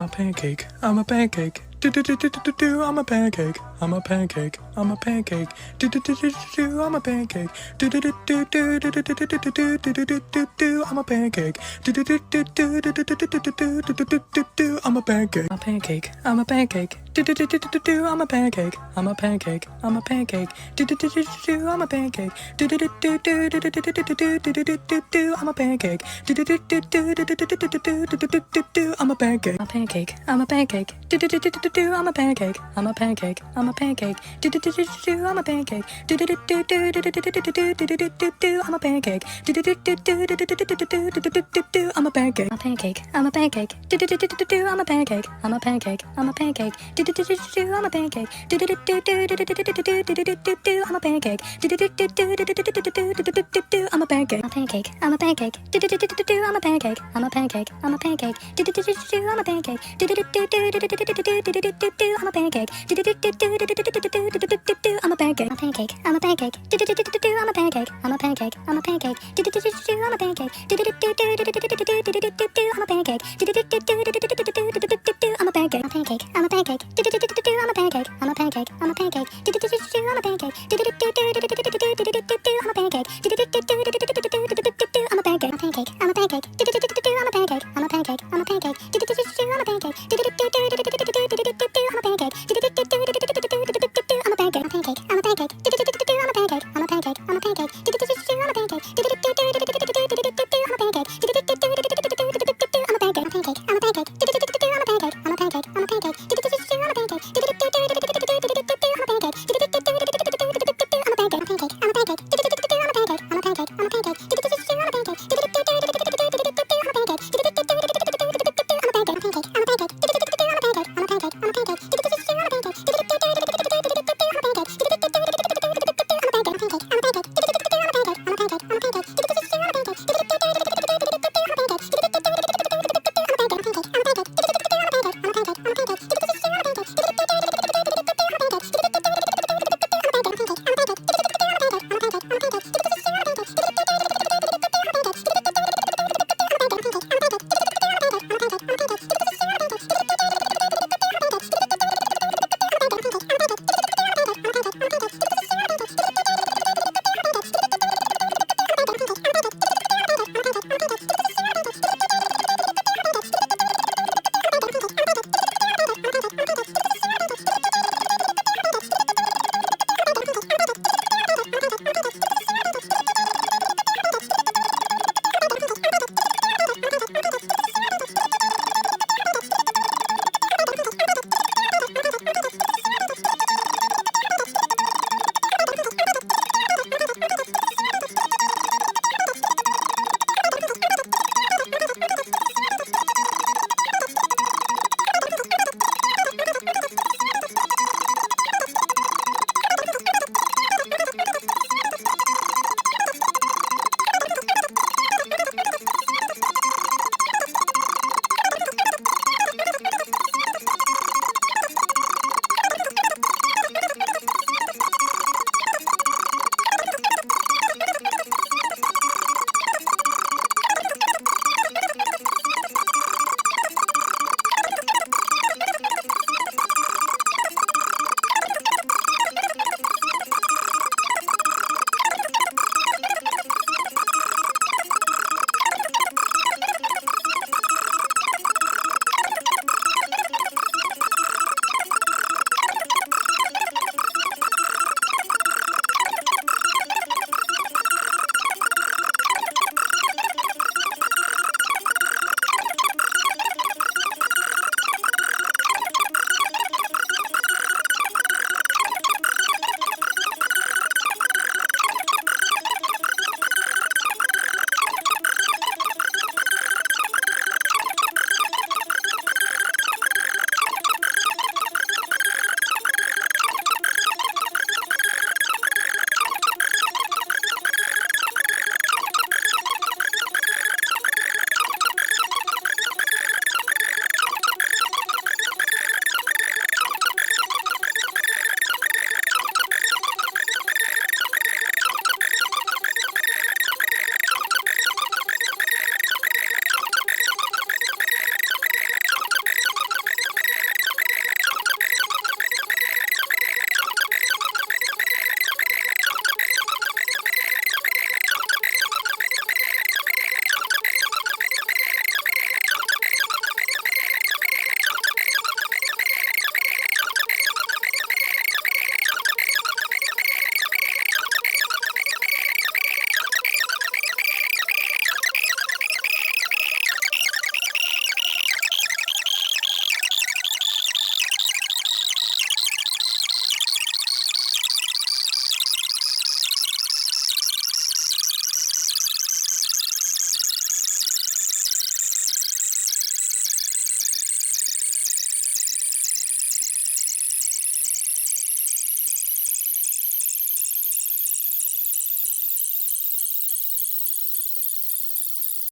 I'm a pancake. I'm a pancake. Do-do-do-do-do-do. I'm a pancake. I'm a pancake. I'm a pancake. Do-do-do-do-do-do. I'm a pancake. Do-do-do-do-do-do-do-do-do-do-do-do. I'm a pancake. Do-do-do-do-do-do-do-do-do-do-do. I'm a pancake. I'm a pancake. I'm a pancake. Do-do-do-do-do-do. I'm a pancake. I'm a pancake. I'm a pancake. Do-do-do-do-do-do. I'm a pancake. Do-do-do-do-do-do-do-do-do-do-do. I'm a pancake. Do-do-do-do-do-do-do-do-do-do-do. I'm a pancake. I'm a pancake. I'm a pancake. Do-do-do-do-do-do. I'm a pancake. I'm a pancake. I'm a pancake. Do-do-do-do-do-do. I'm a pancake. Do-do-do-do-do-do-do-do-do-do-do. I'm a pancake. Do-do-do-do-do-do-do-do-do-do. I'm a pancake. I'm a pancake. I'm a pancake. Do-do-do-do-do-do. I'm a pancake. I'm a pancake. I'm a pancake. Do-do-do-do-do-do. I'm a pancake. Do-do-do-do-do-do-do-do-do-do-do. I'm a pancake. Do-do-do-do-do-do-do-do-do-do. I'm a pancake. I'm a pancake. I'm a pancake. Do-do-do-do-do-do. I'm a pancake. I'm a pancake. I'm a pancake. Do-do-do-do-do-do. I'm a pancake. Do-do-do-do-do-do-do-do-do-do. I'm a pancake. Do-do-do-do-do-do-do-do-do-do. I'm a pancake. I'm a pancake. I'm a pancake. Do-do-do-do-do-do. I'm a pancake. I'm a pancake. I'm a pancake. Do-do-do-do-do-do. I'm a pancake. Do-do-do-do-do-do-do-do-do-do. I'm a pancake. Do-do-do-do-do-do-do-do-do-do. I'm a pancake. I'm a pancake. I'm a pancake. Do-do-do-do-do-do. I'm a pancake. I'm a pancake. I'm a pancake. Do-do-do-do-do-do. I'm a pancake. Do-do-do-do-do-do-do-do-do-do. I'm a pancake. Do-do-do-do-do-do-do-do-do-do. I'm a pancake. I'm a pancake. I'm a pancake. Do-do-do-do-do-do. I'm a pancake. I'm a pancake. I'm a pancake. I'm a pancake. Do-do-do-do-do-do. I'm a pancake. Do-do-do-do-do-do-do-do.